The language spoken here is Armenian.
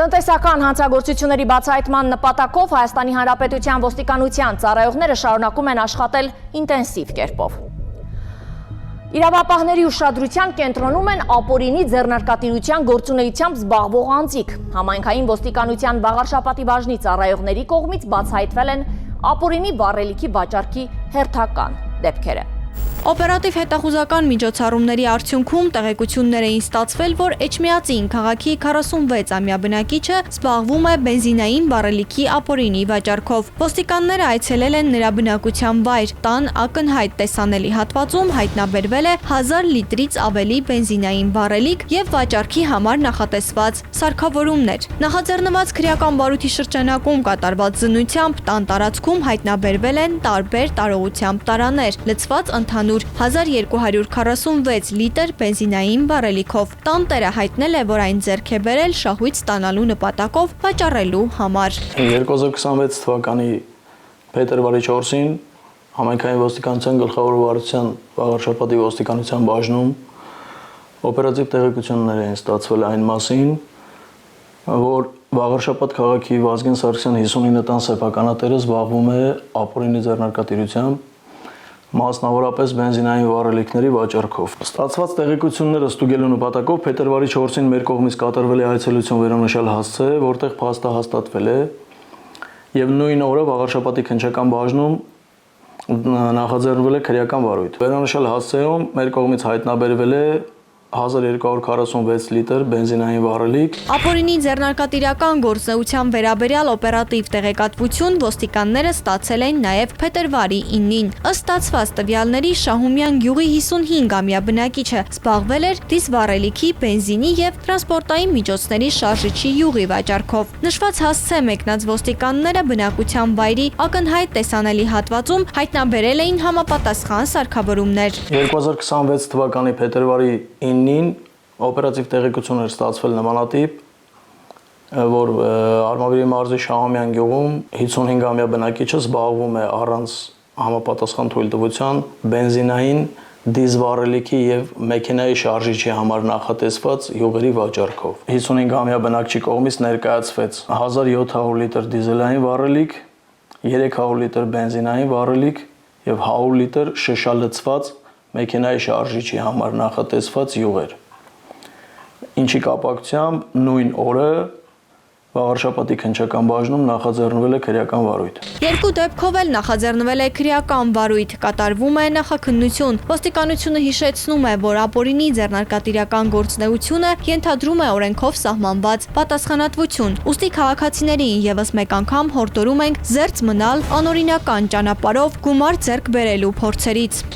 Տնտեսական հանցագործությունների բացահայտման նպատակով Հայաստանի Հանրապետության ոստիկանության ծառայողները շարունակում են աշխատել ինտենսիվ կերպով։ Իրավապահների ուշադրության կենտրոնում են ապօրինի ձեռնարկատիրության գործունեությամբ զբաղվող անձիկ։ Համայնքային ոստիկանության վաղարշապատի բաժնի ծառայողների կողմից բացահայտվել են ապօրինի վառելիքի վաճառքի հերթական դեպքերը։ Օպերատիվ հետախուզական միջոցառումների արդյունքում տեղեկություններ էին ստացվել, որ Էջմիածին քաղաքի 46-ամյա բնակիչը զբաղվում է բենզինային վառելիքի ապօրինի վաճառքով։ Ոստիկանները այցելել են նրա բնակության վայր, տան ակնհայտ տեսանելի հատվածում հայտնաբերվել է 1000 լիտրից ավելի բենզինային վառելիք եւ վաճառքի համար նախատեսված սարքավորումներ։ Նախաձեռնված քրեական բարույթի շրջանակում կատարված զննությամբ տան տարածքում հայտնաբերվել են տարբեր տարողությամբ տարաներ, լցված ընդհանուր 1246 լիտր բենզինային վառելիքով։ Տանտերը հայտնել է, որ այն ձեռք է բերել շահույթ ստանալու նպատակով վաճառելու համար։ 2026 թվականի փետրվարի 4-ին համայնքային ոստիկանության գլխավոր վարչության վաղարշապատի ոստիկանության բաժնում օպերատիվ տեղեկություններ էին ստացվել այն մասին, որ Վաղարշապատ քաղաքի Վազգեն Սարգսյան 59 տան սեփականատերը զբաղվում է ապօրինի ձեռնարկատիրությամբ, մասնավորապես բենզինային վառելիքների վաճառքով։ Ստացված տեղեկությունները ստուգելու նպատակով փետրվարի 4-ին մեր կողմից կատարվել է այցելություն վերոնշյալ հասցե, որտեղ փաստը հաստատվել է, եւ նույն օրը Վաղարշապատի քննչական բաժնում նախաձեռնվել է քրեական վարույթ։ Վերոնշյալ հասցեում մեր կողմից հայտնաբերվել է 1246 լիտր բենզինային վառելիք։ Ապօրինի ձեռնարկատիրական գործունեության վերաբերյալ օպերատիվ տեղեկատվություն ոստիկանները ստացել են նաև փետրվարի 9-ին։ Ըստ ստացված տվյալների Շահումյան գյուղի 55-ամյա բնակիչը զբաղվել էր դիզվառելիքի, բենզինի եւ տրանսպորտային միջոցների շարժիչի յուղի վաճառքով։ Նշված հասցե մեկնած ոստիկանները բնակության վայրի ակնհայտ տեսանելի հատվածում հայտնաբերել էին համապատասխան սարքավորումներ։ 2026 թվականի փետրվարի 9-ին օպերատիվ տեղեկություն էր ստացվել նմանատիպ, որ Արմավիրի մարզի Շահումյան գյուղում 55-ամյա բնակիչը զբաղվում է առանց համապատասխան թույլտվության բենզինային դիզվառելիքի եւ մեքենայի շարժիչի համար նախատեսված յուղերի վաճառքով։ 55-ամյա բնակչի կողմից ներկայացվեց 1700 լիտր դիզելային վառելիք, 300 լիտր բենզինային վառելիք եւ 100 լիտր շշալցված մեքենայի շարժիչի համար նախատեսված յուղեր։ Ինչի կապակցությամբ նույն օրը Վաղարշապատի քննչական բաժնում նախաձեռնվել է քրեական վարույթ։ Երկու դեպքով էլ նախաձեռնվել է քրեական վարույթ, կատարվում է նախաքննություն։ Ոստիկանությունը հիշեցնում է, որ ապօրինի ձեռնարկատիրական գործունեությունը ենթադրում է օրենքով սահմանված պատասխանատվություն։ Ուստի քաղաքացիներին եւս մեկ անգամ հորդորում ենք զերծ մնալ անօրինական ճանապարհով գումար ձեռք բերելու փորձերից։